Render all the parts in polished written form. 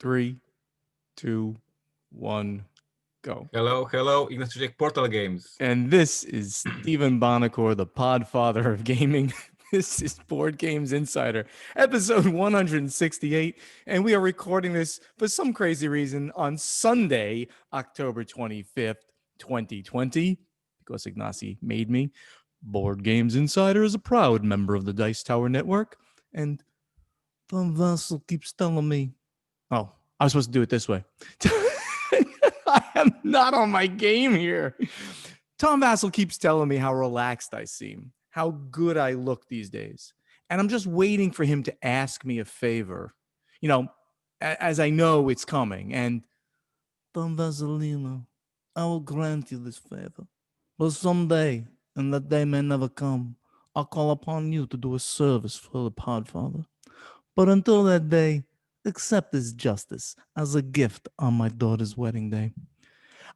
3, 2, 1, go. Hello, Ignacy Portal Games. And this is Stephen Bonacore, the podfather of gaming. This is Board Games Insider, episode 168. And we are recording this for some crazy reason on Sunday, October 25th, 2020, because Ignacy made me. Board Games Insider is a proud member of the Dice Tower Network. And Tom Vassal keeps telling me, oh, I was supposed to do it this way. I am not on my game here. Tom Vassal keeps telling me how relaxed I seem, how good I look these days. And I'm just waiting for him to ask me a favor, as I know it's coming. And Tom Vasalino, I will grant you this favor. But someday, and that day may never come, I'll call upon you to do a service for the Podfather. But until that day, accept this justice as a gift on my daughter's wedding day.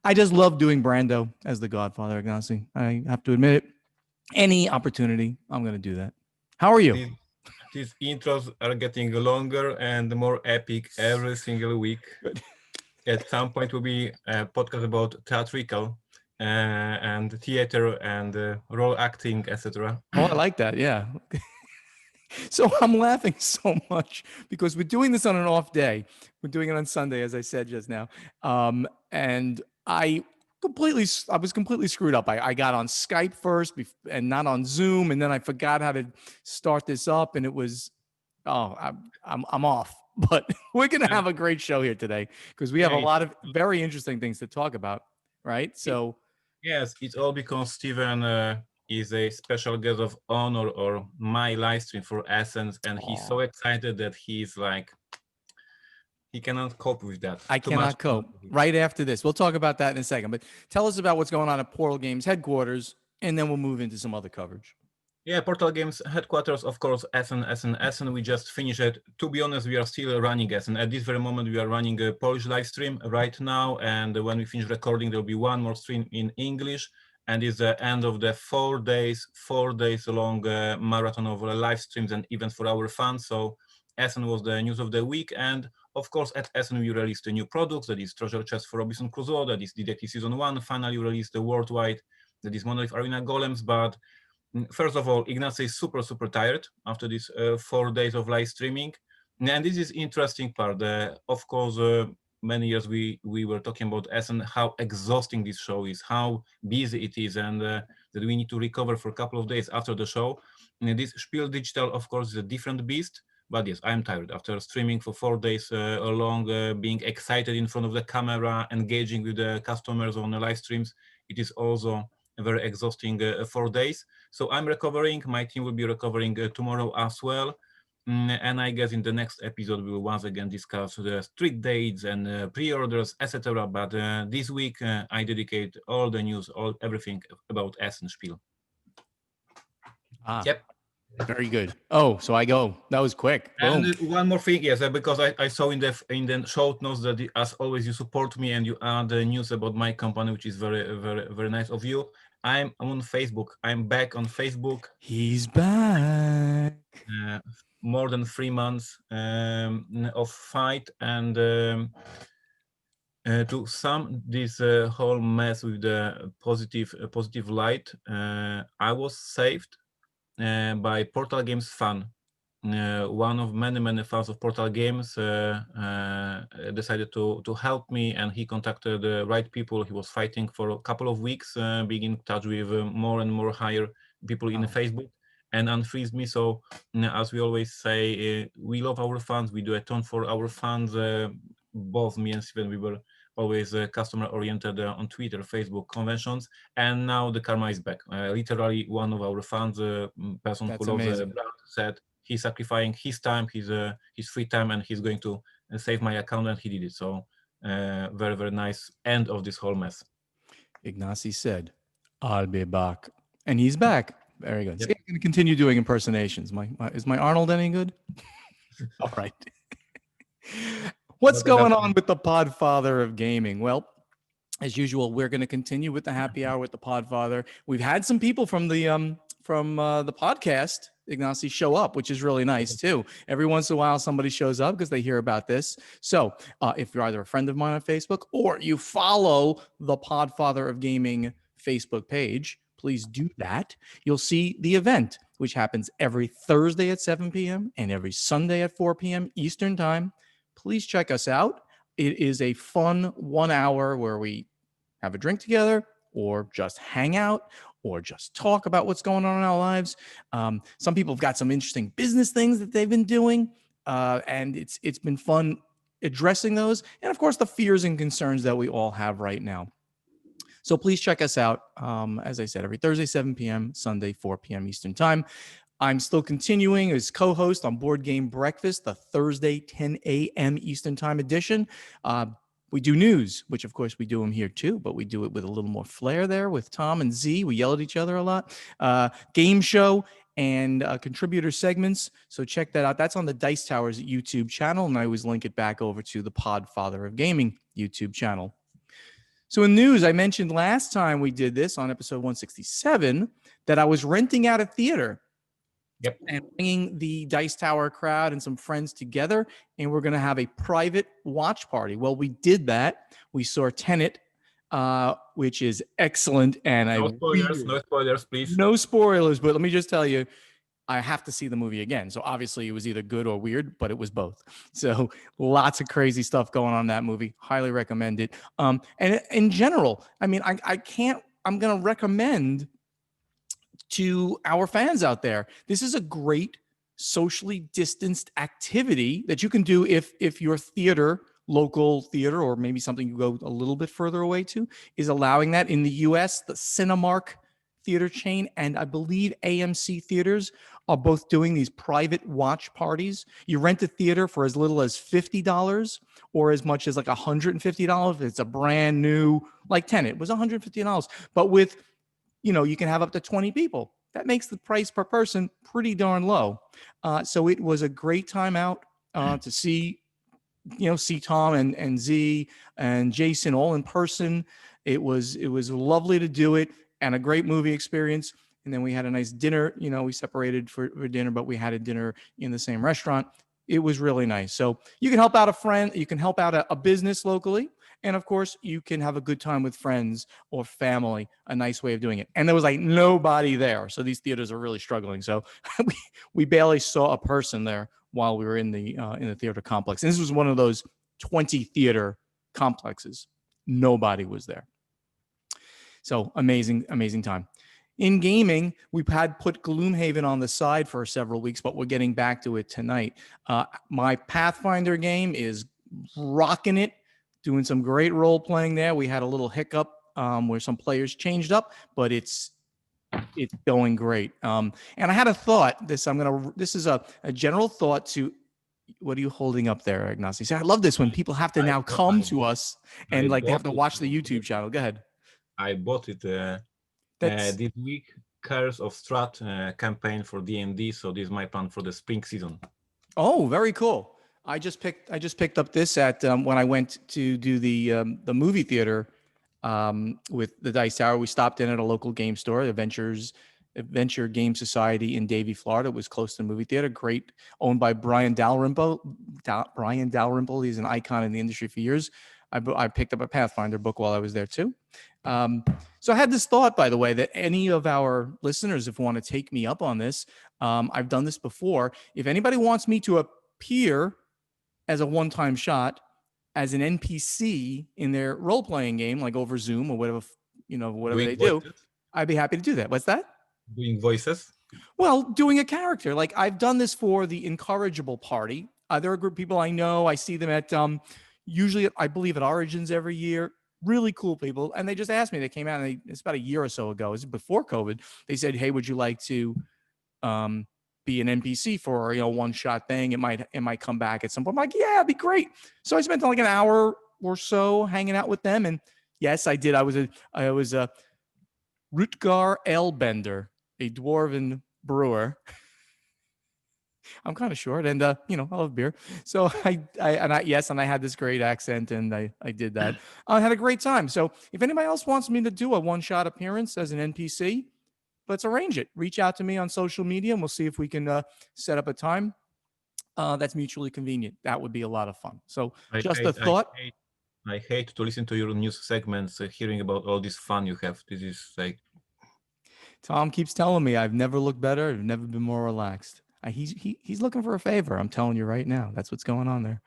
I just love doing Brando as the Godfather, Ignacy. I have to admit it. Any opportunity, I'm going to do that. How are you? These intros are getting longer and more epic every single week. Good. At some point will be a podcast about theatrical and theater and role acting, etc. Oh, I like that. Yeah. So I'm laughing so much because we're doing this on an off day. We're doing it on Sunday, as I said just now. And I was completely screwed up. I got on Skype first and not on Zoom. And then I forgot how to start this up. And it was, I'm off. But we're going to have a great show here today because we have a lot of very interesting things to talk about. Right. So, yes, it's all because Stephen is a special guest of honor or my live stream for Essence, and he's so excited that he's like, he cannot cope with that. I cannot cope. Right after this, we'll talk about that in a second. But tell us about what's going on at Portal Games headquarters, and then we'll move into some other coverage. Yeah, Portal Games headquarters, of course, Essen. We just finished it. To be honest, we are still running Essen. At this very moment, we are running a Polish live stream right now. And when we finish recording, there will be one more stream in English. And it's the end of the 4 days long marathon of live streams and events for our fans. So Essen was the news of the week. And of course, at Essen, we released a new products. That is Treasure Chest for Robinson Crusoe. That is Detective Season 1. Finally, released the worldwide. That is Monolith Arena Golems. But first of all, Ignacy is super tired after these 4 days of live streaming. And this is interesting part. Of course, many years we were talking about Essen, how exhausting this show is, how busy it is, and that we need to recover for a couple of days after the show. And this Spiel Digital, of course, is a different beast. But yes, I'm tired after streaming for 4 days long, being excited in front of the camera, engaging with the customers on the live streams. It is also a very exhausting 4 days. So I'm recovering. My team will be recovering tomorrow as well. And I guess in the next episode, we will once again discuss the strict dates and pre-orders, etc. But this week, I dedicate all the news, everything about Essen Spiel. Yep. Very good. Oh, so I go. That was quick. Boom. And one more thing, yes, because I saw in the show notes that as always you support me and you add news about my company, which is very nice of you. I'm on Facebook. I'm back on Facebook. He's back. More than 3 months of fight, and to sum this whole mess with the positive light, I was saved by Portal Games fan. One of many fans of Portal Games decided to help me, and he contacted the right people. He was fighting for a couple of weeks, being in touch with more and more higher people in Facebook, and unfreezed me. So as we always say, we love our fans. We do a ton for our fans. Both me and Stephen, we were always customer oriented on Twitter, Facebook, conventions, and now the karma is back. Literally, one of our fans, person who loves the brand, said he's sacrificing his time, his free time, and he's going to save my account, and he did it. So very nice end of this whole mess. Ignacy said, "I'll be back," and he's back. Very good. Yep. So I'm going to continue doing impersonations. Is my Arnold any good? All right. What's going on with the Podfather of gaming? Well, as usual, we're going to continue with the happy hour with the Podfather. We've had some people from the the podcast, Ignacy, show up, which is really nice too. Every once in a while, somebody shows up because they hear about this. So if you're either a friend of mine on Facebook or you follow the Podfather of Gaming Facebook page, please do that. You'll see the event, which happens every Thursday at 7 p.m. and every Sunday at 4 p.m. Eastern Time. Please check us out. It is a fun 1 hour where we have a drink together or just hang out or just talk about what's going on in our lives. Some people have got some interesting business things that they've been doing, and it's been fun addressing those. And of course, the fears and concerns that we all have right now. So please check us out. As I said, every Thursday, 7 p.m., Sunday, 4 p.m. Eastern Time. I'm still continuing as co-host on Board Game Breakfast, the Thursday 10 a.m. Eastern Time edition. We do news, which of course we do them here too, but we do it with a little more flair there with Tom and Z. We yell at each other a lot. Game show and contributor segments. So check that out. That's on the Dice Towers YouTube channel, and I always link it back over to the Podfather of Gaming YouTube channel. So in news, I mentioned last time we did this on episode 167 that I was renting out a theater. Yep. And bringing the Dice Tower crowd and some friends together, and we're going to have a private watch party. Well, we did that. We saw Tenet, which is excellent. And no spoilers, please. No spoilers, but let me just tell you, I have to see the movie again. So obviously it was either good or weird, but it was both. So lots of crazy stuff going on in that movie. Highly recommend it. And in general, I mean, I'm going to recommend to our fans out there, this is a great socially distanced activity that you can do if your local theater, or maybe something you go a little bit further away to, is allowing that. In the US, the Cinemark theater chain and I believe AMC theaters are both doing these private watch parties. You rent a theater for as little as $50 or as much as like $150. It's a brand new, like Tenet was $150, but with, you can have up to 20 people. That makes the price per person pretty darn low. So it was a great time out to see Tom and Z and Jason all in person. It was lovely to do it and a great movie experience. And then we had a nice dinner. We separated for dinner, but we had a dinner in the same restaurant. It was really nice. So you can help out a friend. You can help out a business locally. And of course, you can have a good time with friends or family, a nice way of doing it. And there was like nobody there. So these theaters are really struggling. So we barely saw a person there while we were in the theater complex. And this was one of those 20 theater complexes. Nobody was there. So amazing, amazing time. In gaming, we've had put Gloomhaven on the side for several weeks, but we're getting back to it tonight. My Pathfinder game is rocking it. Doing some great role playing there. We had a little hiccup where some players changed up, but it's going great. And I had a thought. This is a general thought to. What are you holding up there, Ignacy? See, I love this when people have to now come to us and they have to watch the YouTube channel. Go ahead. I bought it this week. Curse of Strat campaign for D&D. So this is my plan for the spring season. Oh, very cool. I just picked up this at when I went to do the movie theater with the Dice Tower. We stopped in at a local game store, Adventure Game Society in Davie, Florida. It was close to the movie theater. Great, owned by Brian Dalrymple. Brian Dalrymple, he's an icon in the industry for years. I picked up a Pathfinder book while I was there too. So I had this thought, by the way, that any of our listeners, if want to take me up on this, I've done this before. If anybody wants me to appear as a one-time shot as an NPC in their role-playing game, like over Zoom or whatever, whatever they do, I'd be happy to do that. What's that? Doing voices? Well, doing a character. Like I've done this for the Incorrigible Party. There are a group of people I know. I see them at usually, I believe, at Origins every year. Really cool people. And they just asked me. They came out, and it's about a year or so ago. It was before COVID. They said, "Hey, would you like to be an NPC for a one-shot thing? It might come back at some point." I'm like, "Yeah, it'd be great." So I spent like an hour or so hanging out with them, and yes, I did. I was a Rutgar Alebender, a dwarven brewer. I'm kind of short, and I love beer. So I had this great accent, and I did that. I had a great time. So if anybody else wants me to do a one-shot appearance as an NPC, let's arrange it. Reach out to me on social media, and we'll see if we can set up a time that's mutually convenient. That would be a lot of fun. So I just a hate, I thought. hate, I hate to listen to your news segments, hearing about all this fun you have. This is like, Tom keeps telling me I've never looked better. I've never been more relaxed. He's looking for a favor. I'm telling you right now. That's what's going on there.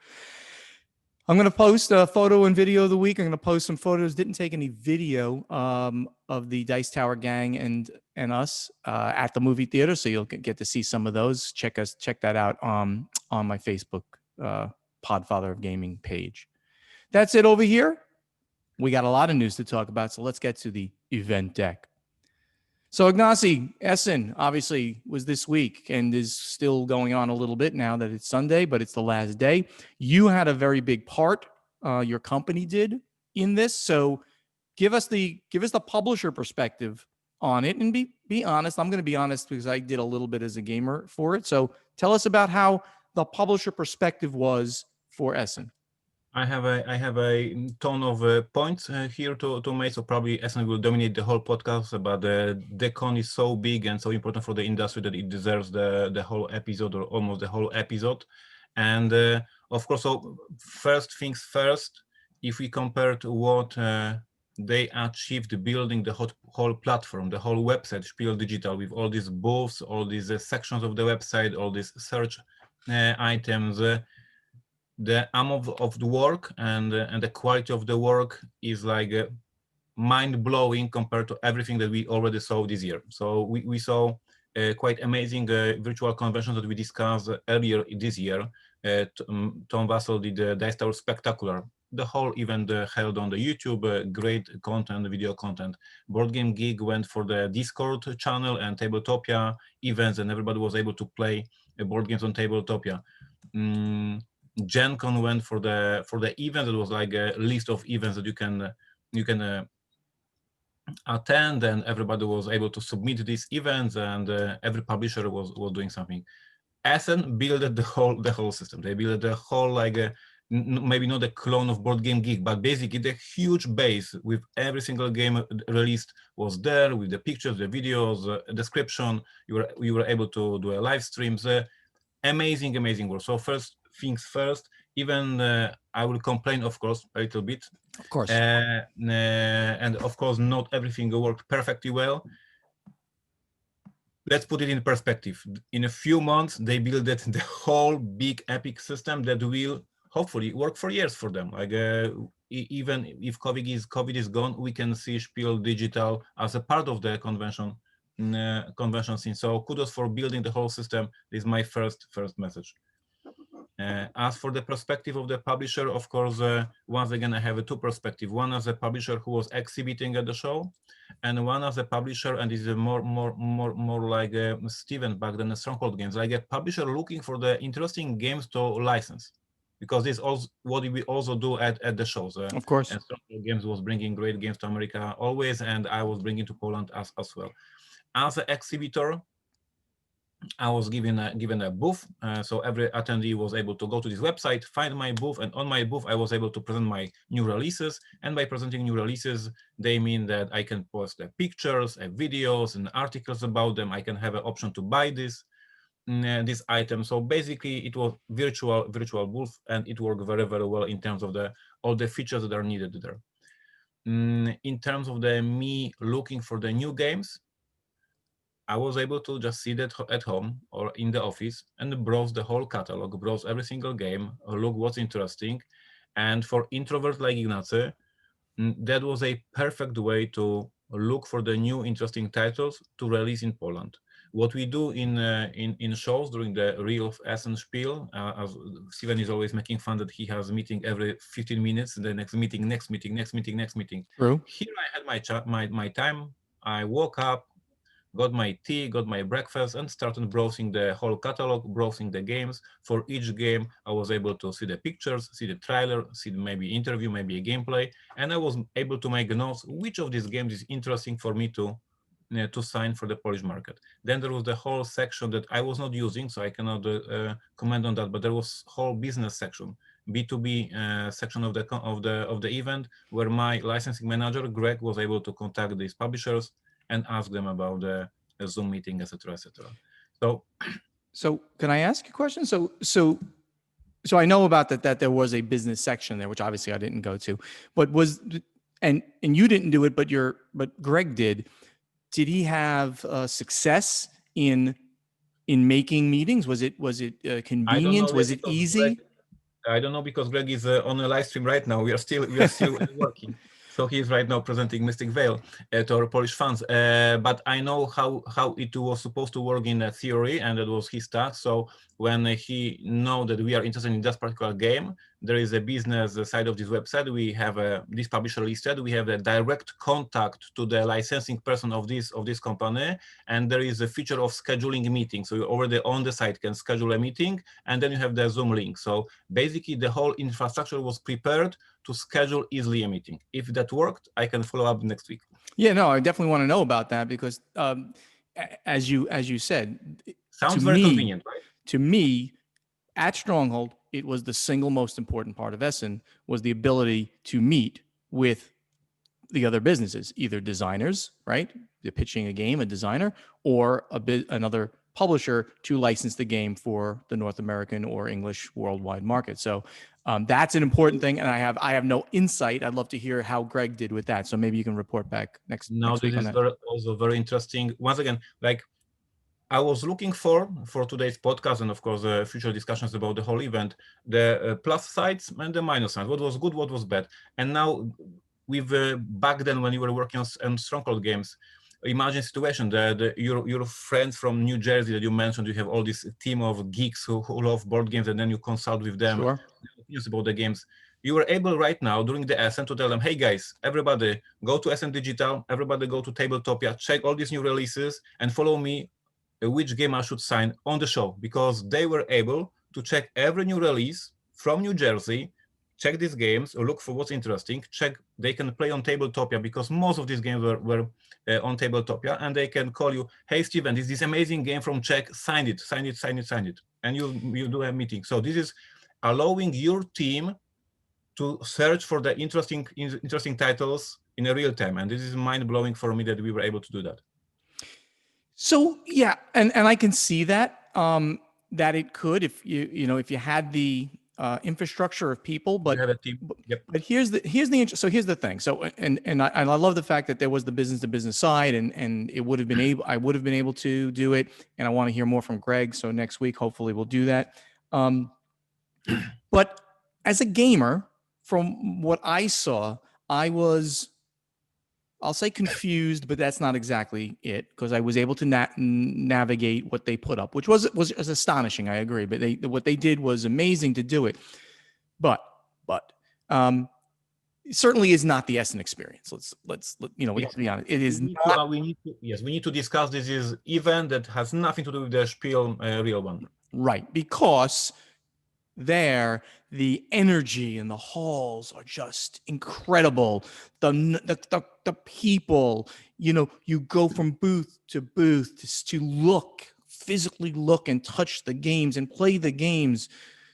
I'm going to post a photo and video of the week. I'm going to post some photos. Didn't take any video of the Dice Tower gang and us at the movie theater, so you'll get to see some of those. Check that out on my Facebook Podfather of Gaming page. That's it over here. We got a lot of news to talk about, so let's get to the event deck. So Ignacy, Essen obviously was this week and is still going on a little bit now that it's Sunday, but it's the last day. You had a very big part, your company did, in this. So give us the publisher perspective on it, and be honest. I'm going to be honest because I did a little bit as a gamer for it. So tell us about how the publisher perspective was for Essen. I have a ton of points here to make, so probably Essen will dominate the whole podcast, but the con is so big and so important for the industry that it deserves the whole episode, or almost the whole episode. And of course, so first things first, if we compare to what they achieved building the whole platform, the whole website, Spiels DIGITAL, with all these booths, all these sections of the website, all these search items, the amount of the work and the quality of the work is like mind-blowing compared to everything that we already saw this year. So we saw quite amazing virtual conventions that we discussed earlier this year. Tom Vassell did the Dice Tower Spectacular. The whole event held on the YouTube, great content, video content. Board Game Geek went for the Discord channel and Tabletopia events, and everybody was able to play board games on Tabletopia. Gen Con went for the event. It was like a list of events that you can attend, and everybody was able to submit these events, and every publisher was doing something. Essen built the whole system. They built the whole, like maybe not a clone of Board Game Geek, but basically the huge base with every single game released was there, with the pictures, the videos, description. You were able to do a live streams. Amazing work. So first things first, even I will complain, of course, a little bit. Of course. And of course, not everything worked perfectly well. Let's put it in perspective. In a few months, they built the whole big epic system that will hopefully work for years for them. Like even if COVID is gone, we can see Spiel Digital as a part of the convention scene. So kudos for building the whole system. This is my first message. As for the perspective of the publisher, of course, once again, I have two perspectives. One as a publisher who was exhibiting at the show, and one as a publisher, and this is more like Stephen back then, Stronghold Games, like a publisher looking for the interesting games to license, because this is also what we also do at the shows. Of course. And Stronghold Games was bringing great games to America always, and I was bringing to Poland as well. As an exhibitor, I was given a booth, so every attendee was able to go to this website, find my booth, and on my booth I was able to present my new releases. And by presenting new releases, they mean that I can post pictures, videos, and articles about them. I can have an option to buy this item. So basically, it was virtual booth, and it worked very well in terms of all the features that are needed there. In terms of me looking for the new games, I was able to just sit at home or in the office and browse the whole catalog, browse every single game, look what's interesting. And for introverts like Ignacy, that was a perfect way to look for the new interesting titles to release in Poland. What we do in shows during the real Essen Spiel, as Steven is always making fun that he has a meeting every 15 minutes, the next meeting. True. Here I had my time. I woke up, got my tea, got my breakfast, and started browsing the whole catalog, browsing the games. For each game, I was able to see the pictures, see the trailer, see maybe interview, maybe a gameplay, and I was able to make notes which of these games is interesting for me to sign for the Polish market. Then there was the whole section that I was not using, so I cannot comment on that. But there was whole business section, B2B section of the event, where my licensing manager Greg was able to contact these publishers and ask them about the a Zoom meeting, etc., etc. So So can I ask a question? So I know about that there was a business section there, which obviously I didn't go to, but and you didn't do it, but Greg did. Did he have success in making meetings? Was it I don't convenient? know yet Was it because Greg, easy? I don't know because Greg is on a live stream right now. We are still working. So he is right now presenting Mystic Veil to our Polish fans. But I know how it was supposed to work in theory, and that was his task. So when he know that we are interested in that particular game, there is a business side of this website. We have this publisher listed. We have a direct contact to the licensing person of this company, and there is a feature of scheduling meetings. So you already on the site can schedule a meeting, and then you have the Zoom link. So basically, the whole infrastructure was prepared to schedule easily a meeting. If that worked, I can follow up next week. Yeah, no, I definitely want to know about that because as you said, to Sounds very me, convenient, right? to me, at Stronghold, it was the single most important part of Essen was the ability to meet with the other businesses, either designers, right? They're pitching a game, a designer, or another publisher to license the game for the North American or English worldwide market. So that's an important thing, and I have no insight. I'd love to hear how Greg did with that. So maybe you can report back next Now this week on is that. also very interesting. Once again, like I was looking for today's podcast and of course future discussions about the whole event, the plus sides and the minus sides. What was good, what was bad, and now with back then when you were working on Stronghold games, imagine situation that your friends from New Jersey that you mentioned, you have all this team of geeks who love board games, and then you consult with them Sure. opinions about the games. You were able right now during the Essen to tell them, hey guys, everybody go to Essen Digital, everybody go to Tabletopia, check all these new releases and follow me which game I should sign on the show, because they were able to check every new release from New Jersey, check these games, or look for what's interesting, check they can play on Tabletopia because most of these games were on Tabletopia, and they can call you, hey Stephen, this is this amazing game from Czech, sign it, sign it, sign it, sign it, and you do a meeting. So this is allowing your team to search for the interesting titles in a real time, and this is mind-blowing for me that we were able to do that. So yeah, and I can see that that it could if if you had the infrastructure of people, You have a team. Yep. but here's the thing. So and I love the fact that there was the business to business side, and it would have been able I would have been able to do it, and I want to hear more from Greg. So next week, hopefully, we'll do that. But as a gamer, from what I saw, I was, I'll say confused, but that's not exactly it, because I was able to navigate what they put up, which was astonishing. I agree, but what they did was amazing to do it. But it certainly is not the Essen experience. We have to be honest. It is not. We need to discuss this is event that has nothing to do with the Spiel real one. Right, because there the energy in the halls are just incredible. The people, you go from booth to booth to physically look and touch the games and play the games.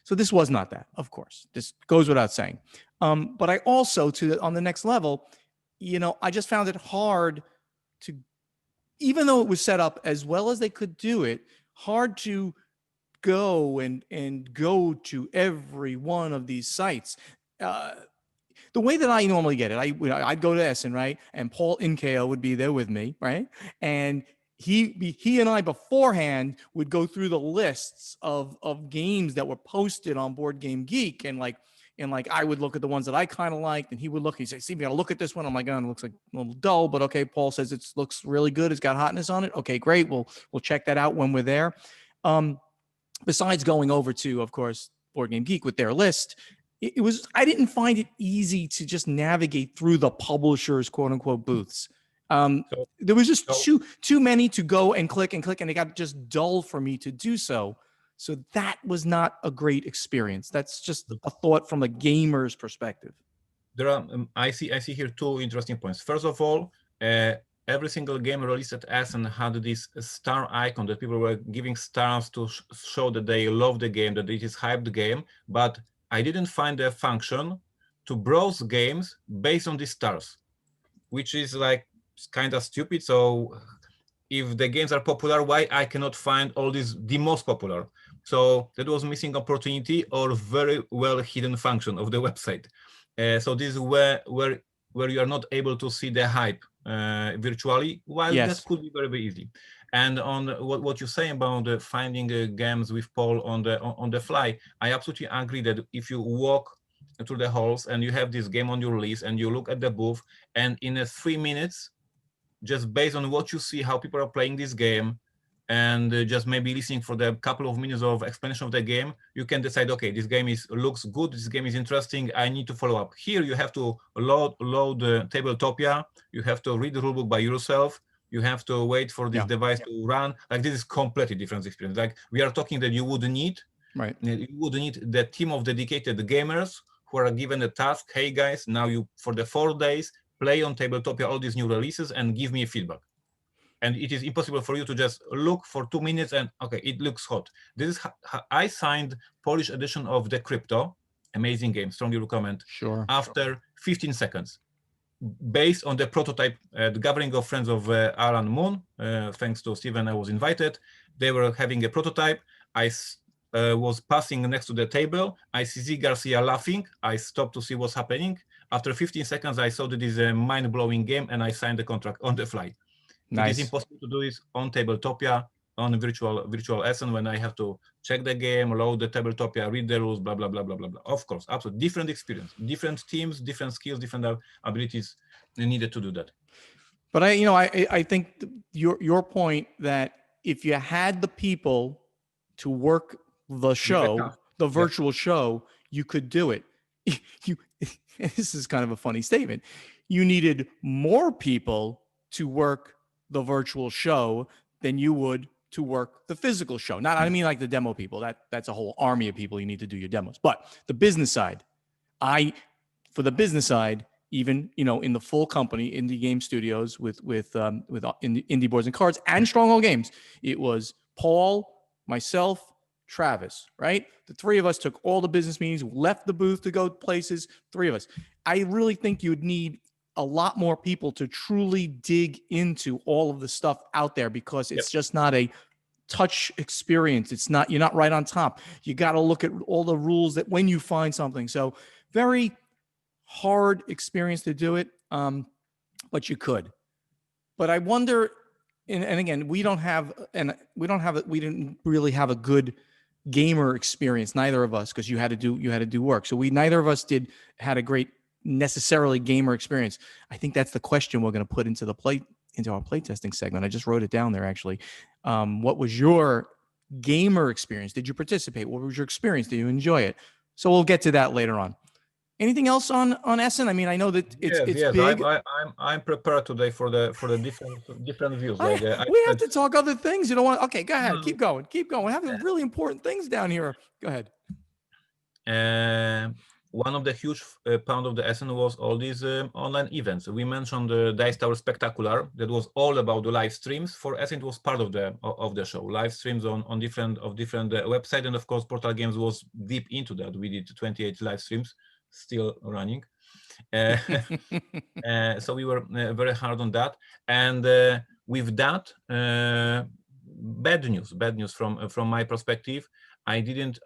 So this was not that, of course. This goes without saying. But I also, on the next level, I just found it hard to, even though it was set up as well as they could do it, hard to go and go to every one of these sites. The way that I normally get it, I'd go to Essen, right? And Paul Inkeo would be there with me, right? And he and I beforehand would go through the lists of games that were posted on Board Game Geek, and I would look at the ones that I kind of liked, and he would look. He'd say, "See, we got to look at this one." I'm like, "Oh, it looks like a little dull, but okay." Paul says it looks really good. It's got hotness on it. Okay, great. We'll check that out when we're there. Besides going over to, of course, Board Game Geek with their list, I didn't find it easy to just navigate through the publishers' quote unquote booths. There was just too many to go and click, and it got just dull for me to do so. So that was not a great experience. That's just a thought from a gamer's perspective. There are I see here two interesting points. First of all, every single game released at Essen had this star icon that people were giving stars to show that they love the game, that it is hyped game. But I didn't find a function to browse games based on these stars, which is like kind of stupid. So if the games are popular, why I cannot find all these the most popular? So that was missing opportunity or very well hidden function of the website. So this is where you are not able to see the hype virtually, while that Yes. could be very, very easy. And on what you say about finding games with Paul on the fly, I absolutely agree that if you walk through the halls and you have this game on your list and you look at the booth, and in 3 minutes, just based on what you see, how people are playing this game, and just maybe listening for the couple of minutes of explanation of the game, you can decide, okay, this game looks good, this game is interesting, I need to follow up. Here you have to load Tabletopia, you have to read the rulebook by yourself, you have to wait for this device to run. Like, this is completely different experience. Like, we are talking that you would need the team of dedicated gamers who are given a task. Hey guys, now you, for the 4 days, play on Tabletopia all these new releases and give me a feedback. And it is impossible for you to just look for 2 minutes and, okay, it looks hot. This is I signed Polish edition of the Crypto, amazing game, strongly recommend. Sure. After 15 seconds, based on the prototype, the gathering of friends of Alan Moon, thanks to Stephen, I was invited. They were having a prototype. I was passing next to the table. I see Z Garcia laughing. I stopped to see what's happening. After 15 seconds, I saw that this is a mind-blowing game, and I signed the contract on the fly. Nice. It is impossible to do this on Tabletopia, on virtual Essen, when I have to check the game, load the Tabletopia, read the rules, blah, blah, blah, blah, blah, blah. Of course, absolutely. Different experience, different teams, different skills, different abilities needed to do that. But I think your point that if you had the people to work the show, the virtual show, you could do it. This is kind of a funny statement. You needed more people to work the virtual show than you would to work the physical show. Not, I mean like the demo people. That's a whole army of people you need to do your demos. But the business side, for the business side, even in the full company, indie game studios with indie boards and cards and Stronghold Games, it was Paul, myself, Travis, right? The three of us took all the business meetings, left the booth to go places. Three of us. I really think you'd need a lot more people to truly dig into all of the stuff out there, because it's just not a touch experience. It's not, you're not right on top. You got to look at all the rules that when you find something. So very hard experience to do it, but you could. But I wonder, and again, we didn't really have a good gamer experience, neither of us, because you had to do work. So neither of us had a great necessarily gamer experience. I think that's the question we're going to put into our playtesting segment. I just wrote it down there, actually. What was your gamer experience? Did you participate? What was your experience? Did you enjoy it? So we'll get to that later on. Anything else on Essen? I mean, I know that it's big. I'm prepared today for the different views. Like, we have to talk other things. You don't want? Okay, go ahead. Keep going. We have really important things down here. Go ahead. One of the huge pound of the Essen was all these online events. We mentioned the Dice Tower Spectacular. That was all about the live streams. For Essen, it was part of the show. Live streams on different websites, and of course, Portal Games was deep into that. We did 28 live streams, still running. So we were very hard on that. And with that, bad news from my perspective. I didn't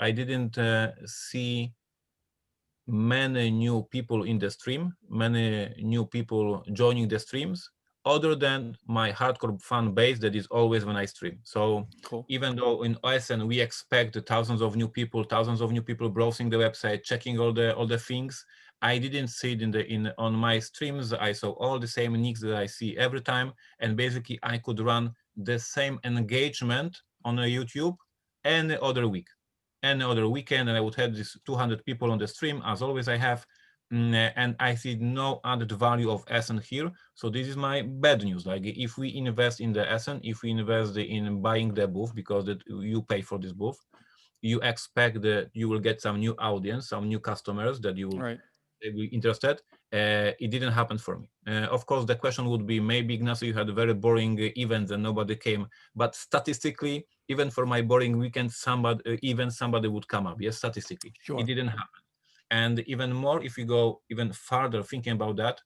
see many new people in the stream, many new people joining the streams, other than my hardcore fan base that is always when I stream. So cool. Even though in Essen we expect thousands of new people browsing the website, checking all the things, I didn't see it on my streams. I saw all the same nicks that I see every time, and basically I could run the same engagement on a YouTube any other week. Any other weekend, and I would have this 200 people on the stream, as always I have, and I see no added value of Essen here. So this is my bad news. Like, if we invest in the Essen, if we invest in buying the booth, because you pay for this booth, you expect that you will get some new audience, some new customers that you will be interested. It didn't happen for me. Of course, the question would be, maybe Ignacy, you had a very boring event and nobody came, but statistically, even for my boring weekend, somebody would come up. Yes, statistically, it didn't happen. And even more, if you go even farther thinking about that,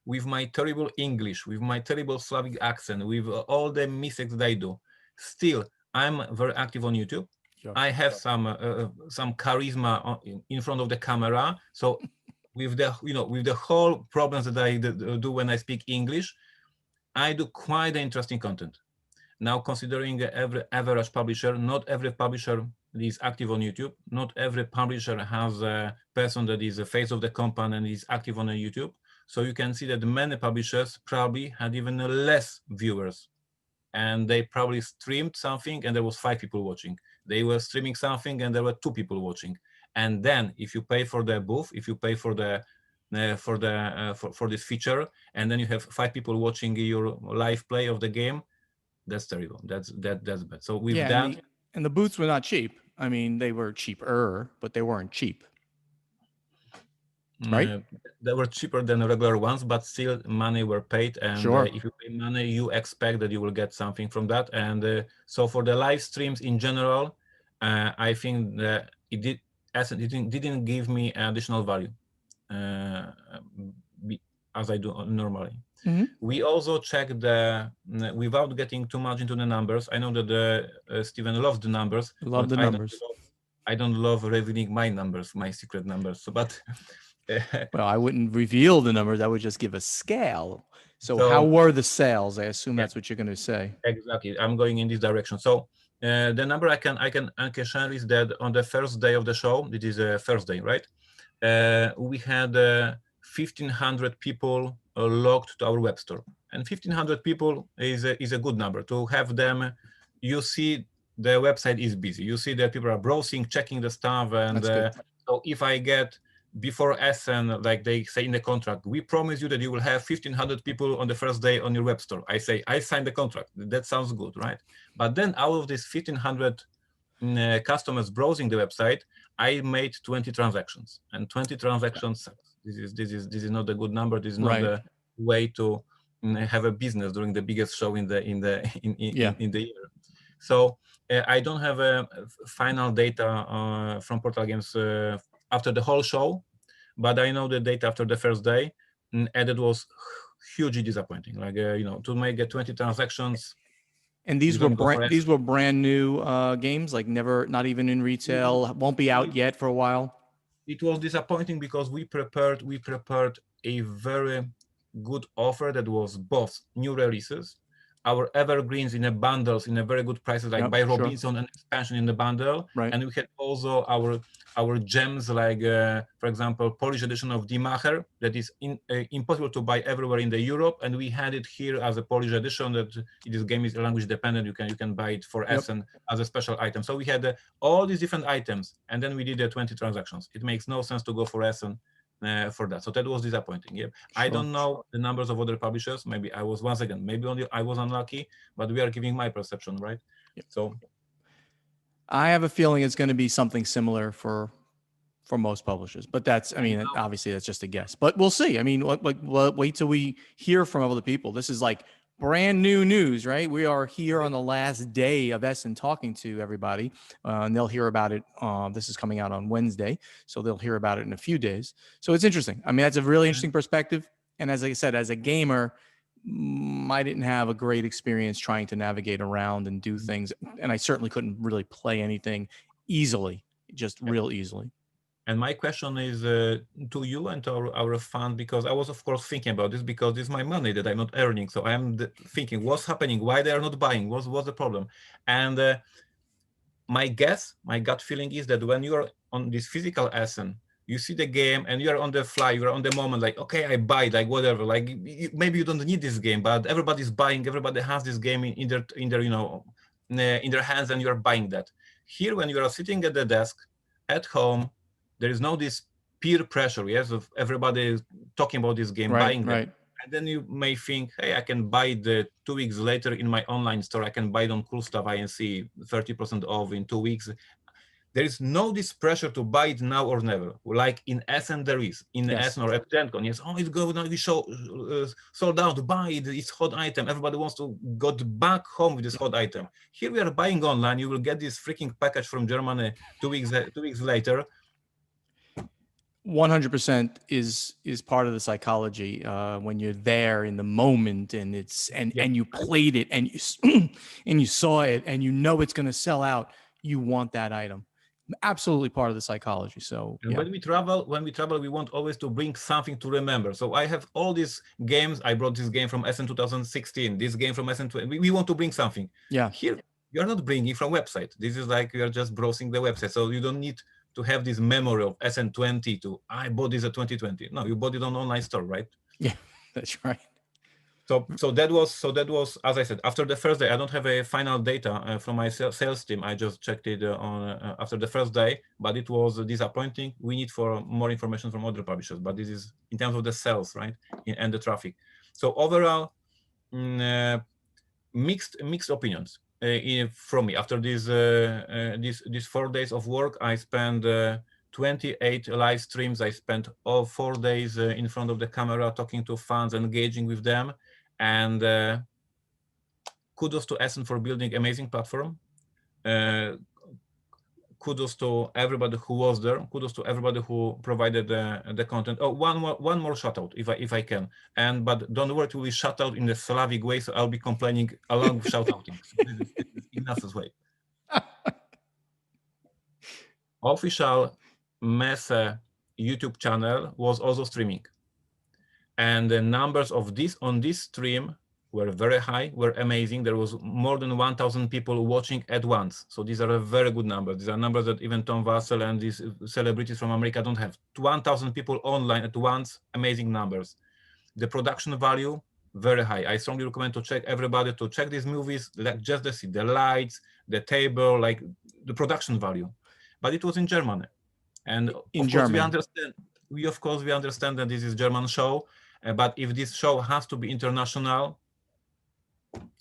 with my terrible English, with my terrible Slavic accent, with all the mistakes that I do, still I'm very active on YouTube. Sure. I have some charisma in front of the camera. So with the with the whole problems that I do when I speak English, I do quite interesting content. Now, considering every average publisher, not every publisher is active on YouTube. Not every publisher has a person that is the face of the company and is active on YouTube. So you can see that many publishers probably had even less viewers, and they probably streamed something and there was 5 people watching. They were streaming something and there were 2 people watching. And then if you pay for the booth, if you pay for the for this feature, and then you have 5 people watching your live play of the game, that's terrible. That's bad. So with Yeah, that, and the boots were not cheap. I mean, they were cheaper, but they weren't cheap, right? uh, they were cheaper than regular ones, but still money were paid. And Sure. if you pay money, you expect that you will get something from that. And so for the live streams in general, I think that it didn't give me additional value uh, as I do normally. Mm-hmm. We also check without getting too much into the numbers. I know that Stephen loves the numbers, Love but the numbers. I don't love revealing my numbers, my secret numbers. So, but Well, I wouldn't reveal the numbers. I would just give a scale. So, how so were the sales? I assume yeah, that's what you're going to say. exactly. I'm going in this direction. So the number I can share is that on the first day of the show, it is a Thursday, right? We had 1,500 people logged to our web store, and 1,500 people is a good number to have them. You see, the website is busy. You see that people are browsing, checking the stuff, and That's good. so if I get before Essen, like they say in the contract, we promise you that you will have 1,500 people on the first day on your web store. I say, I signed the contract. That sounds good, right? But then out of these 1,500 customers browsing the website, I made 20 transactions, and 20 transactions. This is not a good number. This is not Right. the way to have a business during the biggest show in the in the year. So I don't have a final data from Portal Games after the whole show, but I know the data after the first day, and it was hugely disappointing. Like to make 20 transactions. And You don't go for these were brand new games, like never, not even in retail. Won't be out yet for a while. It was disappointing because we prepared a very good offer that was both new releases, our evergreens in a bundles in a very good prices, like Yep, by sure. Robinson and expansion in the bundle, Right. and we had also our gems, like for example Polish edition of Die Macher that is impossible to buy everywhere in the Europe, and we had it here as a Polish edition that this game is language dependent. You can buy it for Essen as a special item. So we had all these different items, and then we did 20 transactions. It makes no sense to go for Essen for that. So that was disappointing. Yeah, Sure. I don't know the numbers of other publishers. Maybe I was I was unlucky, but we are giving my perception, right? Yep. So I have a feeling it's going to be something similar for most publishers, but that's, I mean, obviously that's just a guess, but we'll see. I mean, wait till we hear from other people. This is like brand new news, right? We are here on the last day of Essen talking to everybody, and they'll hear about it. This is coming out on Wednesday, so they'll hear about it in a few days. So it's interesting. I mean, that's a really interesting perspective. And as I said, as a gamer, I didn't have a great experience trying to navigate around and do things, and I certainly couldn't really play anything easily, just real easily. And my question is to you and to our fund, because I was, of course, thinking about this because this is my money that I'm not earning. So I'm thinking, what's happening? Why they are not buying? What's the problem? And my guess, my gut feeling is that when you are on this physical Essen, you see the game and you are on the fly, you are on the moment, like, okay, I buy, like whatever. Like maybe you don't need this game, but everybody's buying. Everybody has this game in their in their hands, and you are buying that. Here, when you are sitting at the desk at home, there is no this peer pressure, yes, of everybody talking about this game, buying Right. it. And then you may think, hey, I can buy it 2 weeks later in my online store. I can buy it on Cool Stuff INC, 30% off in 2 weeks. There is no this pressure to buy it now or never. Like in Essen, there is. In Essen or at GenCon, yes, oh, it's going to be sold out, buy it, it's hot item. Everybody wants to go back home with this hot item. Here we are buying online. You will get this freaking package from Germany 2 weeks later. 100% is part of the psychology when you're there in the moment and it's and you played it and you and you saw it and you know it's going to sell out. You want that item. Absolutely part of the psychology. So and when we travel, we want always to bring something to remember. So I have all these games. I brought this game from Essen 2016. This game from Essen 20. We want to bring something. Yeah. Here you're not bringing from website. This is like you're just browsing the website. So you don't need to have this memory of SN20 to I bought this at 2020. No, you bought it on online store, right? Yeah, that's right. So that was as I said, after the first day. I don't have a final data from my sales team. I just checked it on after the first day, but it was disappointing. We need for more information from other publishers, but this is in terms of the sales, right, and the traffic. So overall, mixed opinions from me. After these 4 days of work, I spent 28 live streams. I spent all 4 days in front of the camera, talking to fans, engaging with them. And kudos to Essen for building amazing platform. Kudos to everybody who was there. Kudos to everybody who provided the content. Oh, one more shout out if I can. But don't worry, it will be shout out in the Slavic way, so I'll be complaining along with shout outing. So this is Ignacy's way. Official Messe YouTube channel was also streaming, and the numbers of this on this stream were very high, were amazing. There was more than 1,000 people watching at once. So these are a very good numbers. These are numbers that even Tom Vassell and these celebrities from America don't have. 1,000 people online at once, amazing numbers. The production value, very high. I strongly recommend to check everybody to check these movies, like just to see the lights, the table, like the production value. But it was in Germany. And of course we understand that this is German show, but if this show has to be international,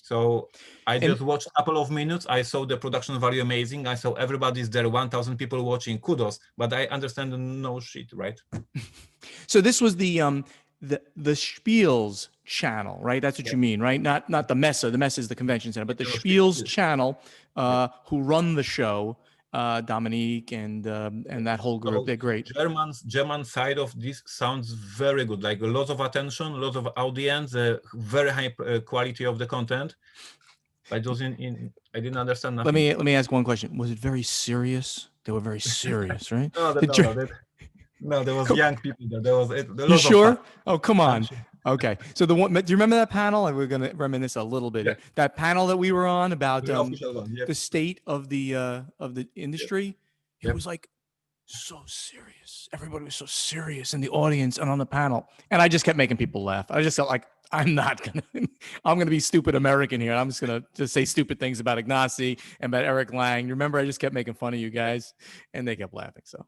so I just watched a couple of minutes. I saw the production value amazing. I saw everybody's there, 1,000 people watching. Kudos, but I understand no shit, right? So this was the Spiels channel, right? That's what you mean, right? Not the Messe. The Messe is the convention center, but the Spiels channel, who run the show. Dominique and that whole group, so they're great. German side of this sounds very good, like a lot of attention, a lot of audience, very high quality of the content. I didn't understand nothing. Let me ask one question. Was it very serious? They were very serious, right? No, there was young people there. There was you sure? Oh, come on. Okay, so do you remember that panel? We're going to reminisce a little bit. Yeah. That panel that we were on about the state of the industry. It was like so serious. Everybody was so serious in the audience and on the panel, and I just kept making people laugh. I just felt like I'm gonna be stupid American here. I'm just gonna say stupid things about Ignacy and about Eric Lang. Remember, I just kept making fun of you guys, and they kept laughing. So.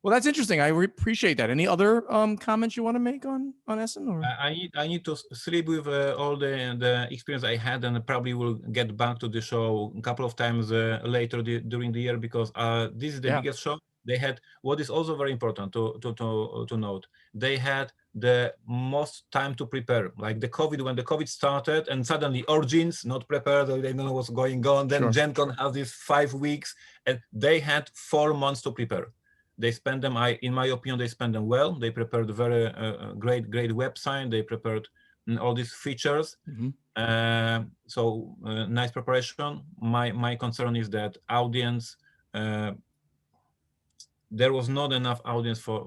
Well, that's interesting. I appreciate that. Any other comments you want to make on Essen? Or? I need to sleep with all the experience I had, and probably will get back to the show a couple of times later during the year, because this is the biggest show. They had what is also very important to note. They had the most time to prepare. Like when the COVID started, and suddenly Origins not prepared, they don't know what's going on. Then Gen Con has these 5 weeks, and they had 4 months to prepare. They spent them, in my opinion, they spent them well. They prepared a very great website. They prepared all these features. Mm-hmm. So nice preparation. My concern is that audience, there was not enough audience for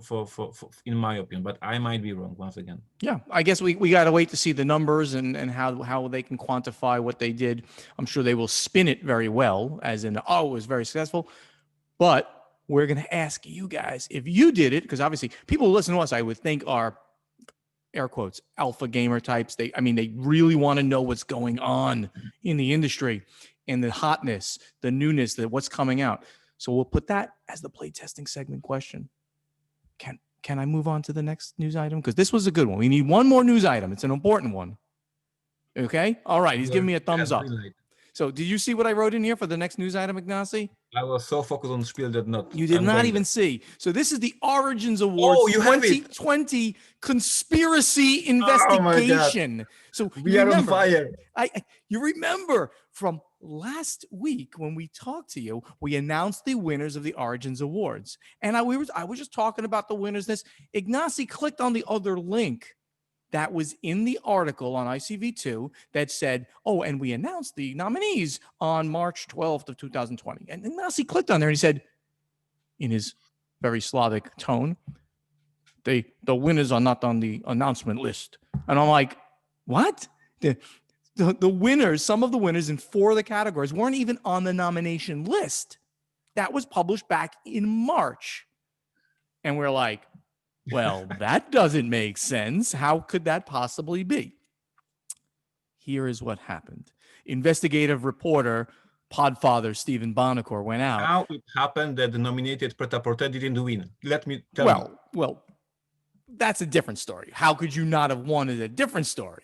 in my opinion, but I might be wrong once again. Yeah, I guess we got to wait to see the numbers and how they can quantify what they did. I'm sure they will spin it very well, as in, it was very successful. But we're going to ask you guys if you did it, because obviously people who listen to us, I would think, are air quotes alpha gamer types. They really want to know what's going on in the industry and the hotness, the newness, what's coming out. So we'll put that as the playtesting segment question. Can I move on to the next news item? Because this was a good one. We need one more news item. It's an important one. Okay. All right. He's giving me a thumbs up. So did you see what I wrote in here for the next news item, Ignacy? I was so focused on Spiel that you did not even see. So this is the Origins Awards 2020 conspiracy investigation. Oh, so we are on fire. You remember from last week when we talked to you, we announced the winners of the Origins Awards. And I was just talking about the winners. Ignacy clicked on the other link that was in the article on ICV2 that said, oh, and we announced the nominees on March 12th of 2020. And Ignacy clicked on there and he said, in his very Slavic tone, the winners are not on the announcement list. And I'm like, what? The winners, some of the winners in 4 of the categories weren't even on the nomination list. That was published back in March. And we're like, well, that doesn't make sense. How could that possibly be? Here is what happened. Investigative reporter Podfather Stephen Bonacore went out. How it happened that the nominated Pret-a-Porter didn't win? Let me tell you. Well, that's a different story. How could you not have won is a different story.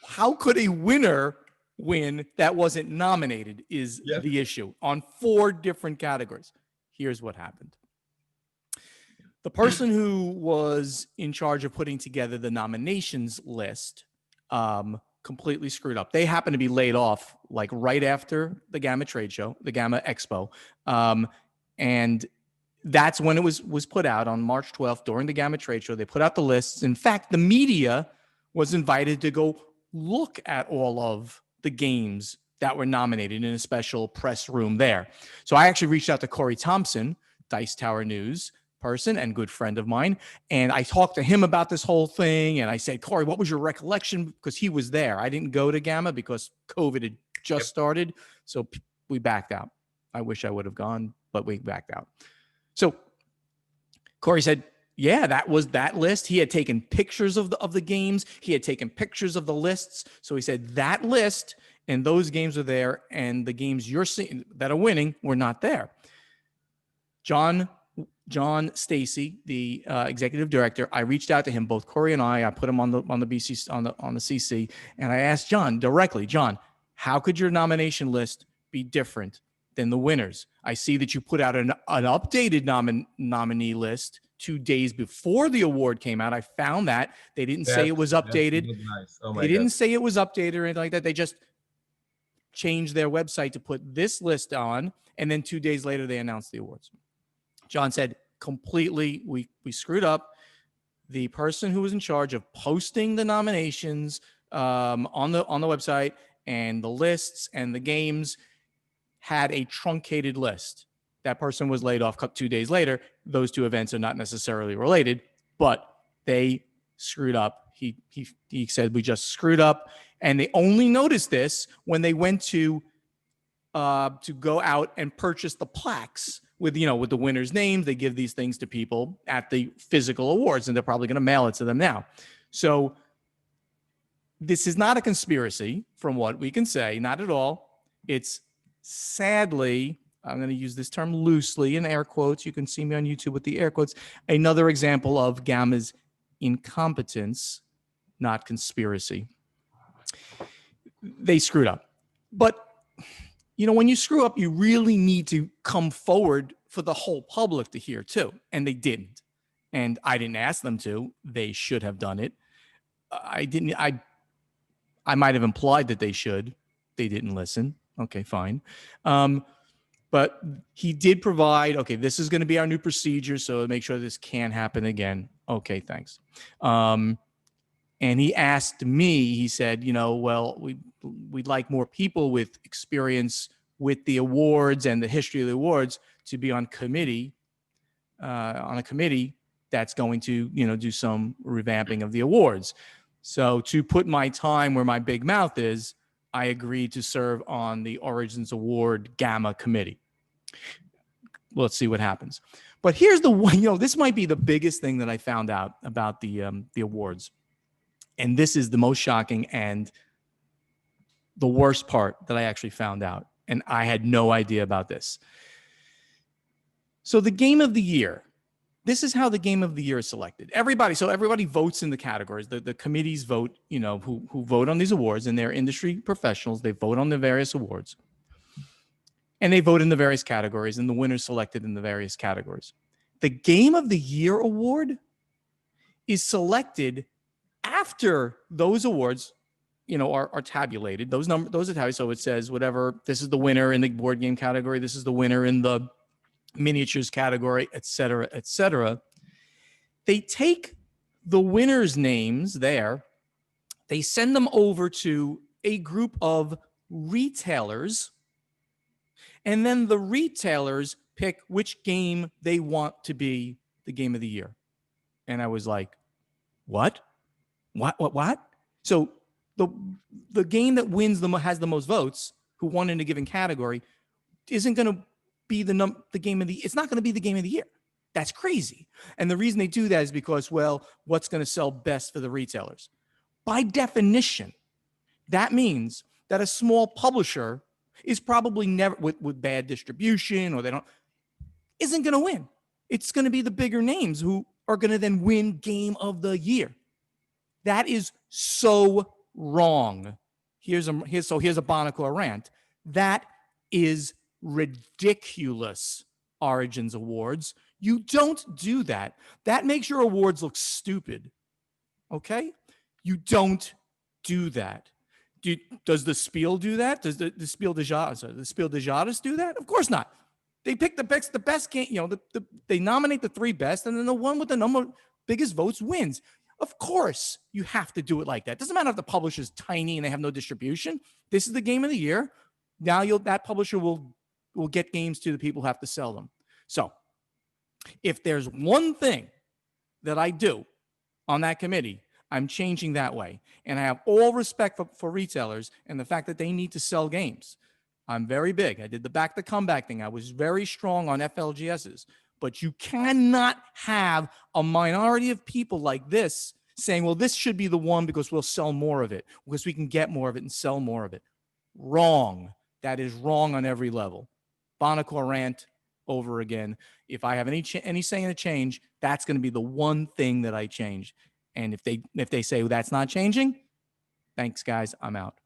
How could a winner win that wasn't nominated is the issue on 4 different categories. Here's what happened. The person who was in charge of putting together the nominations list completely screwed up. They happened to be laid off like right after the GAMA trade show, the GAMA Expo. And that's when it was put out on March 12th during the GAMA trade show. They put out the lists. In fact, the media was invited to go look at all of the games that were nominated in a special press room there. So I actually reached out to Corey Thompson, Dice Tower News person and good friend of mine. And I talked to him about this whole thing. And I said, Corey, what was your recollection? Because he was there. I didn't go to GAMA because COVID had just started. So we backed out. I wish I would have gone, but we backed out. So Corey said, yeah, that was that list. He had taken pictures of the games. He had taken pictures of the lists. So he said that list and those games are there, and the games you're seeing that are winning were not there. John Stacy, the executive director, I reached out to him, both Corey and I put him on the BC on the CC, and I asked John directly, John, how could your nomination list be different than the winners? I see that you put out an updated nominee list 2 days before the award came out. I found that they didn't say it was updated. Nice. Oh my they didn't say it was updated or anything like that. They just changed their website to put this list on, and then 2 days later they announced the awards. John said, completely, we screwed up. The person who was in charge of posting the nominations on the website and the lists and the games had a truncated list. That person was laid off 2 days later. Those 2 events are not necessarily related, but they screwed up. He said, we just screwed up. And they only noticed this when they went to go out and purchase the plaques with the winners' names. They give these things to people at the physical awards, and they're probably going to mail it to them now. So this is not a conspiracy from what we can say, not at all. It's sadly, I'm going to use this term loosely in air quotes. You can see me on YouTube with the air quotes. Another example of GAMA's incompetence, not conspiracy. They screwed up. But when you screw up, you really need to come forward for the whole public to hear too. And they didn't. And I didn't ask them to. They should have done it. I might have implied that they should. They didn't listen. Okay, fine. But he did provide, okay, this is going to be our new procedure, so make sure this can't happen again. Okay, thanks. And he asked me, he said, well, we'd like more people with experience with the awards and the history of the awards to be on a committee that's going to, do some revamping of the awards. So to put my time where my big mouth is, I agreed to serve on the Origins Award GAMA committee. Let's see what happens. But here's the one, this might be the biggest thing that I found out about the awards. And this is the most shocking and the worst part that I actually found out. And I had no idea about this. So the game of the year, this is how the game of the year is selected. Everybody votes in the categories. The committees vote, who vote on these awards, and they're industry professionals. They vote on the various awards. And they vote in the various categories, and the winners selected in the various categories. The Game of the Year award is selected after those awards, are tabulated. Those are tabulated. So it says whatever, this is the winner in the board game category. This is the winner in the miniatures category, et cetera, et cetera. They take the winners' names there. They send them over to a group of retailers, and then the retailers pick which game they want to be the game of the year. And I was like, what? So the game that wins has the most votes, who won in a given category, isn't going to be the game of the. It's not going to be the game of the year. That's crazy. And the reason they do that is because, well, what's going to sell best for the retailers? By definition, that means that a small publisher is probably never with bad distribution, or isn't going to win. It's going to be the bigger names who are going to then win game of the year. That is so wrong. Here's a Bonacor rant. That is ridiculous. Origins Awards. You don't do that. That makes your awards look stupid. Okay? You don't do that. Does the Spiel do that? Does the Spiel DIGITAL do that? Of course not. They pick the best game. They nominate the 3 best, and then the one with the biggest votes wins. Of course, you have to do it like that. Doesn't matter if the publisher's tiny and they have no distribution. This is the game of the year. Now that publisher will get games to the people who have to sell them. So, if there's one thing that I do on that committee, I'm changing that way. And I have all respect for retailers and the fact that they need to sell games. I'm very big. I did the back to comeback thing. I was very strong on FLGSs. But you cannot have a minority of people like this saying, well, this should be the one because we'll sell more of it, because we can get more of it and sell more of it. Wrong. That is wrong on every level. Bonacor rant over again. If I have any say in a change, that's going to be the one thing that I change. And if they say, well, that's not changing, thanks, guys, I'm out.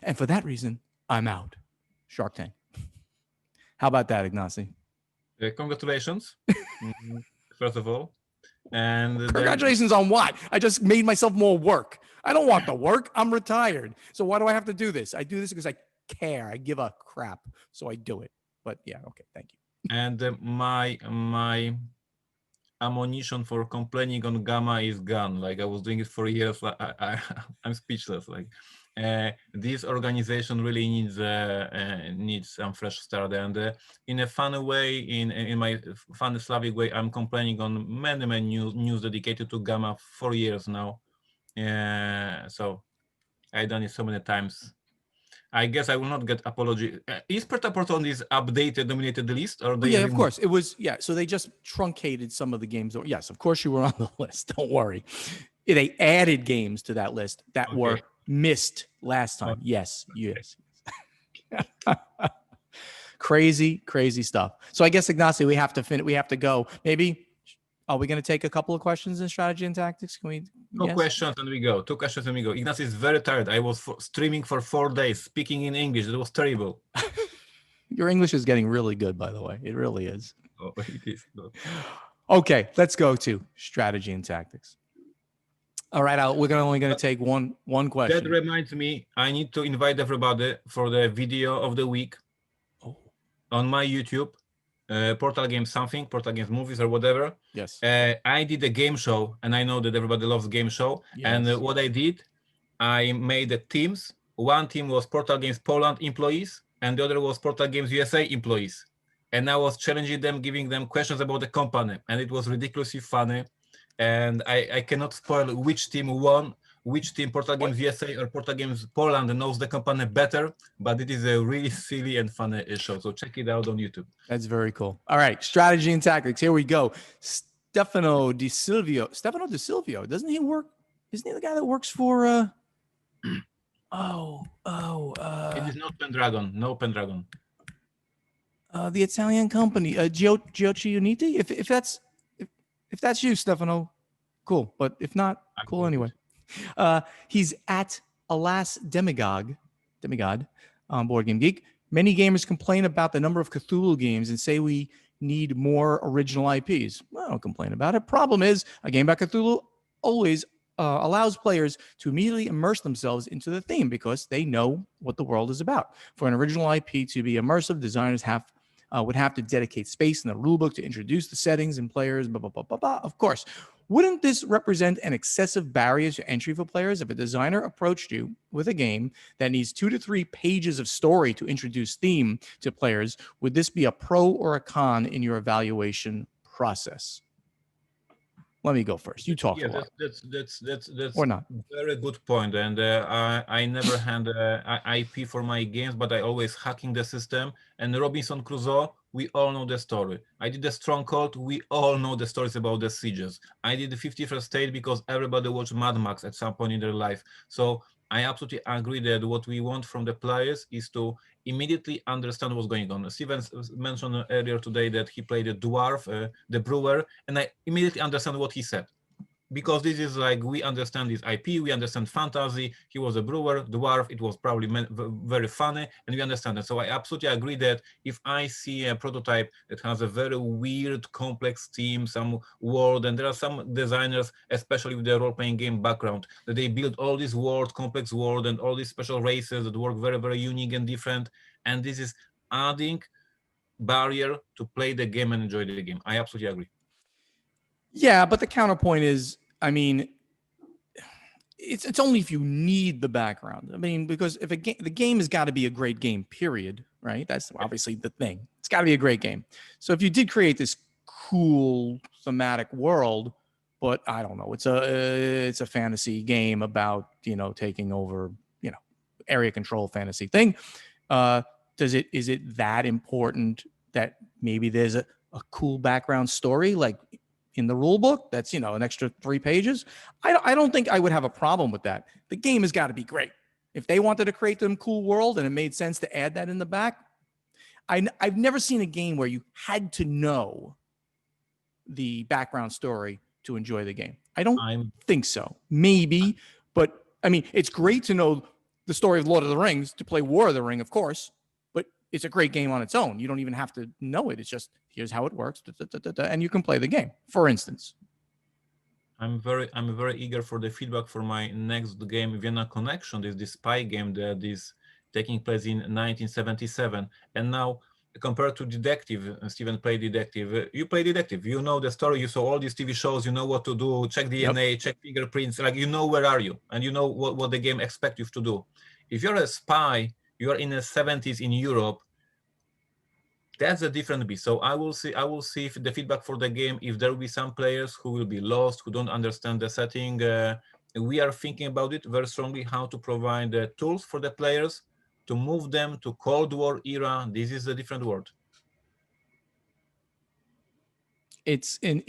And for that reason, I'm out. Shark Tank. How about that, Ignacy? Congratulations, first of all. And congratulations on what? I just made myself more work. I don't want the work. I'm retired. So why do I have to do this? I do this because I care. I give a crap. So I do it. But yeah, okay, thank you. And my ammunition for complaining on Gamma is gone. Like I was doing it for years. I'm speechless. Like this organization really needs some fresh start. And in a fun way, in my fun Slavic way, I'm complaining on many news dedicated to Gamma for years now. So I've done it so many times. I guess I will not get apology. Is Pret-a-Porter on this updated, nominated list? Or yeah, of course. It was, yeah. So they just truncated some of the games. Yes, of course you were on the list. Don't worry. They added games to that list that were missed last time. Yes. Crazy stuff. So I guess, Ignacy, we have to go. Maybe, are we going to take a couple of questions in strategy and tactics? Can we? Two questions and we go. Ignacy is very tired. I was streaming for 4 days, speaking in English. It was terrible. Your English is getting really good, by the way. It really is. Oh, it is. Okay, let's go to strategy and tactics. All right, we're only going to take one question. That reminds me, I need to invite everybody for the video of the week on my YouTube. Portal Games something, Portal Games movies or whatever. Yes. I did a game show, and I know that everybody loves game show. Yes. And what I did, I made the teams. One team was Portal Games Poland employees, and the other was Portal Games USA employees. And I was challenging them, giving them questions about the company, and it was ridiculously funny. And I cannot spoil which team won, which team, Portal Games USA or Portal Games Poland, knows the company better, but it is a really silly and funny show. So check it out on YouTube. That's very cool. All right, strategy and tactics. Here we go. Stefano Di Silvio. Doesn't he work? Isn't he the guy that works for? It is not Pendragon. No Pendragon. The Italian company, Giochi Uniti. If that's you, Stefano, cool. But if not, cool anyway. He's at Alas Demigod on Board Game Geek. Many gamers complain about the number of Cthulhu games and say we need more original IPs. Well, I don't complain about it. Problem is, a game about Cthulhu always allows players to immediately immerse themselves into the theme because they know what the world is about. For an original IP to be immersive, designers would have to dedicate space in the rulebook to introduce the settings and players, blah, blah, blah, blah, blah. Of course, wouldn't this represent an excessive barrier to entry for players if a designer approached you with a game that needs 2 to 3 pages of story to introduce theme to players? Would this be a pro or a con in your evaluation process? Let me go first. You talk a lot. That's Or not. very good point. And I never had IP for my games, but I always hacking the system. And Robinson Crusoe, we all know the story. I did the Stronghold, we all know the stories about the sieges. I did the 51st State because everybody watched Mad Max at some point in their life. So I absolutely agree that what we want from the players is to immediately understand what's going on. Steven mentioned earlier today that he played the dwarf, the brewer, and I immediately understand what he said. Because this is like, we understand this IP, we understand fantasy, he was a brewer, dwarf, it was probably very funny, and we understand it. So I absolutely agree that if I see a prototype that has a very weird, complex theme, some world, and there are some designers, especially with their role-playing game background, that they build all this world, complex world, and all these special races that work very, very unique and different, and this is adding barrier to play the game and enjoy the game. I absolutely agree. Yeah, but the counterpoint is, I mean, it's only if you need the background. I mean, because if the game has got to be a great game, period, right? That's obviously the thing. It's got to be a great game. So if you did create this cool thematic world, but I don't know, it's a fantasy game about, taking over, area control fantasy thing. Is it that important that maybe there's a cool background story like in the rule book that's an extra 3 pages? I don't think I would have a problem with that. The game has got to be great. If they wanted to create them cool world and it made sense to add that in the back, I've never seen a game where you had to know the background story to enjoy the game. I don't think so. Maybe, but I mean, it's great to know the story of Lord of the Rings, to play War of the Ring, of course, but it's a great game on its own. You don't even have to know it. It's just, here's how it works, and you can play the game, for instance. I'm very eager for the feedback for my next game, Vienna Connection. This spy game that is taking place in 1977, and now compared to Detective, Stephen played Detective. You play Detective. You know the story. You saw all these TV shows. You know what to do. Check DNA. Check fingerprints. Like, you know where are you, and you know what the game expects you to do. If you're a spy, you are in the 70s in Europe. That's a different beast. So I will see if the feedback for the game, if there will be some players who will be lost, who don't understand the setting. We are thinking about it very strongly, how to provide the tools for the players to move them to Cold War era. This is a different world. It's an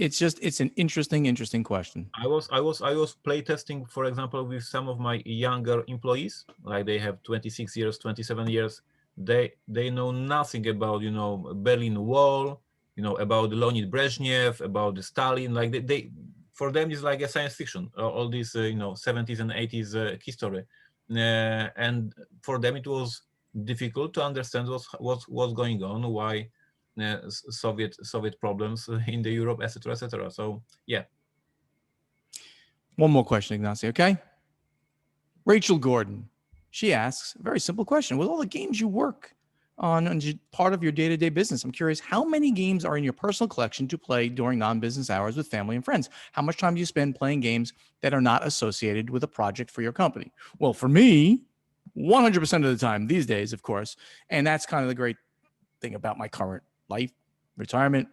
interesting question. I was playtesting, for example, with some of my younger employees, like they have 26 years, 27 years. They know nothing about, Berlin Wall, about Leonid Brezhnev, about the Stalin. Like they for them it's like a science fiction, all this 70s and 80s history, and for them it was difficult to understand what's going on, why Soviet problems in the Europe, etc., etc. So yeah. One more question, Ignacy. Okay. Rachel Gordon. She asks a very simple question. With all the games you work on and part of your day-to-day business, I'm curious, how many games are in your personal collection to play during non-business hours with family and friends? How much time do you spend playing games that are not associated with a project for your company? Well, for me, 100% of the time these days, of course, and that's kind of the great thing about my current life, retirement.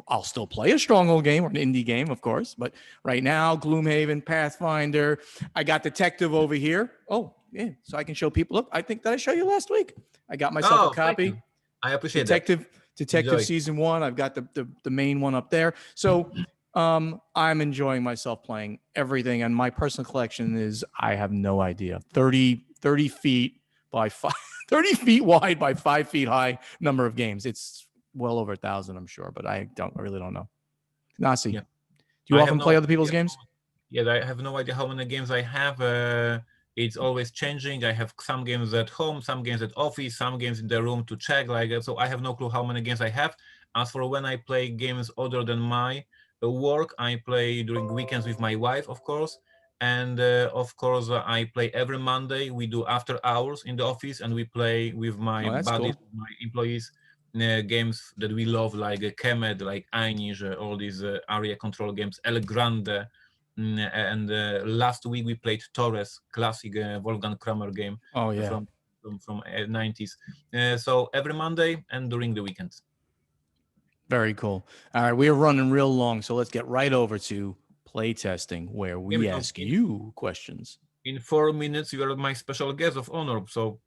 I'll still play a stronghold game or an indie game, of course, but right now, Gloomhaven, Pathfinder. I got Detective over here. Oh, yeah, so I can show people. Look, I think that I showed you last week. I got myself a copy. I appreciate Detective Enjoy. Season 1. I've got the main one up there. So I'm enjoying myself playing everything, and my personal collection is, I have no idea, 30 feet by 5, 30 feet wide by 5 feet high number of games. It's well over 1,000, I'm sure, but I really don't know. Nasi, do you often play other people's games? Yeah, I have no idea how many games I have. It's always changing. I have some games at home, some games at office, some games in the room to check. So I have no clue how many games I have. As for when I play games other than my work, I play during weekends with my wife, of course. And of course, I play every Monday. We do after hours in the office, and we play with my Oh, that's buddies, cool. my employees, games that we love, like Kemet, like Einish, all these area control games, El Grande. And last week we played Torres, classic Wolfgang Kramer game Oh, yeah. from 90s. So every Monday and during the weekends. Very cool. All right, we are running real long, so let's get right over to playtesting, where Yeah, we because ask you questions. in 4 minutes you are my special guest of honor. So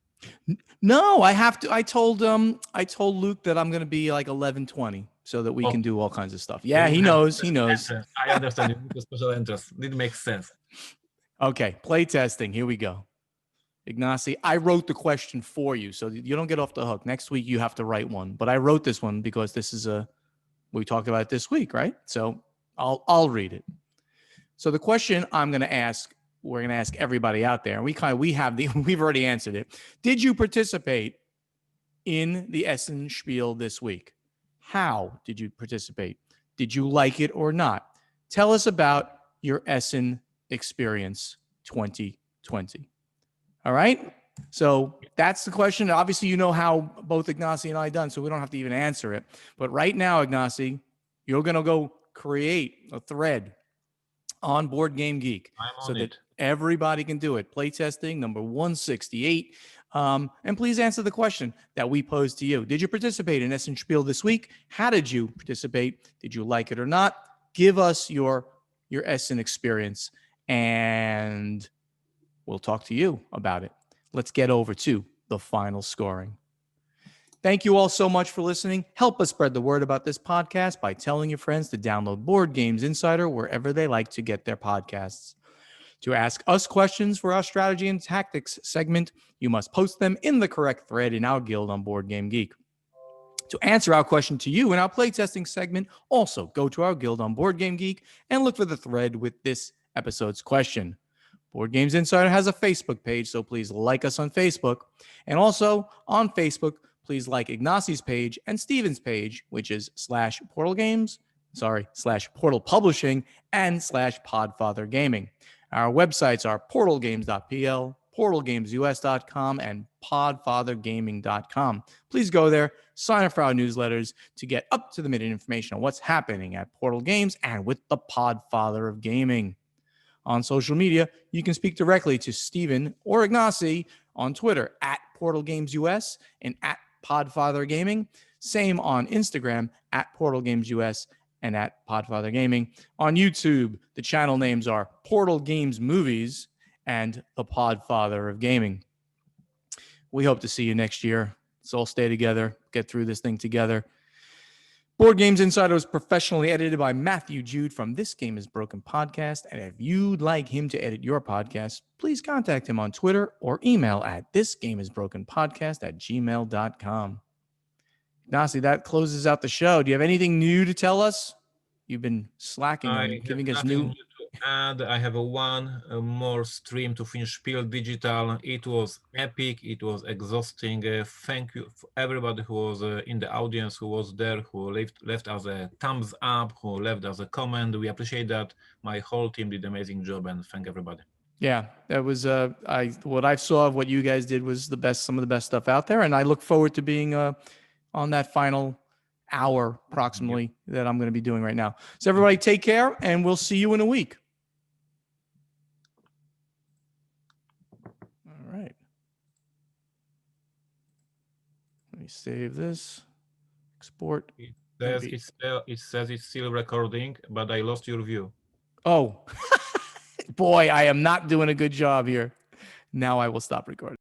No, I have to. I told Luke that I'm gonna be like 11:20 so that we oh, can do all kinds of stuff. then Yeah, you he have knows. He special knows. entrance. I understand you need a special entrance. It makes sense. Okay, playtesting. Here we go. Ignacy, I wrote the question for you, so you don't get off the hook. Next week you have to write one, but I wrote this one because this is we talked about it this week, right? So I'll read it. So the question I'm going to ask, we're going to ask everybody out there, and we've already answered it. Did you participate in the Essen Spiel this week? How did you participate? Did you like it or not? Tell us about your Essen experience 2020. All right. So that's the question. Obviously, you know how both Ignacy and I done, so we don't have to even answer it. But right now, Ignacy, you're going to go create a thread on Board Game Geek I'm so on that it. everybody can do it. Playtesting number 168. And please answer the question that we posed to you. Did you participate in Essen Spiel this week? How did you participate? Did you like it or not? Give us your Essen experience, and we'll talk to you about it. Let's get over to the final scoring. Thank you all so much for listening. Help us spread the word about this podcast by telling your friends to download Board Games Insider wherever they like to get their podcasts. To ask us questions for our strategy and tactics segment, you must post them in the correct thread in our guild on Board Game Geek. To answer our question to you in our playtesting segment, also go to our guild on Board Game Geek and look for the thread with this episode's question. Board Games Insider has a Facebook page, so please like us on Facebook. And also on Facebook, please like Ignacy's page and Stephen's page, which is /Portal Games, /Portal Publishing and /Podfather Gaming. Our websites are portalgames.pl, portalgamesus.com, and podfathergaming.com. Please go there, sign up for our newsletters to get up-to-the-minute information on what's happening at Portal Games and with the Podfather of Gaming. On social media, you can speak directly to Stephen or Ignacy on Twitter at Portal Games US and at Podfather Gaming. Same on Instagram at Portal Games US and at Podfather Gaming. On YouTube, the channel names are Portal Games Movies and the Podfather of Gaming. We hope to see you next year. Let's all stay together, get through this thing together. Board Games Insider is professionally edited by Matthew Jude from This Game is Broken podcast. And if you'd like him to edit your podcast, please contact him on Twitter or email at thisgameisbrokenpodcast@gmail.com. Ignacy, that closes out the show. Do you have anything new to tell us? You've been slacking I on have giving us nothing new. new to add. I have one more stream to finish Spiel Digital. It was epic. It was exhausting. Thank you for everybody who was in the audience, who was there, who left us a thumbs up, who left us a comment. We appreciate that. My whole team did an amazing job, and thank everybody. Yeah, that was what I saw of what you guys did was some of the best stuff out there, and I look forward to being on that final hour approximately that I'm going to be doing right now. So everybody take care, and we'll see you in a week. All right. Let me save this. Export. It says it's still recording, but I lost your view. Oh, boy, I am not doing a good job here. Now I will stop recording.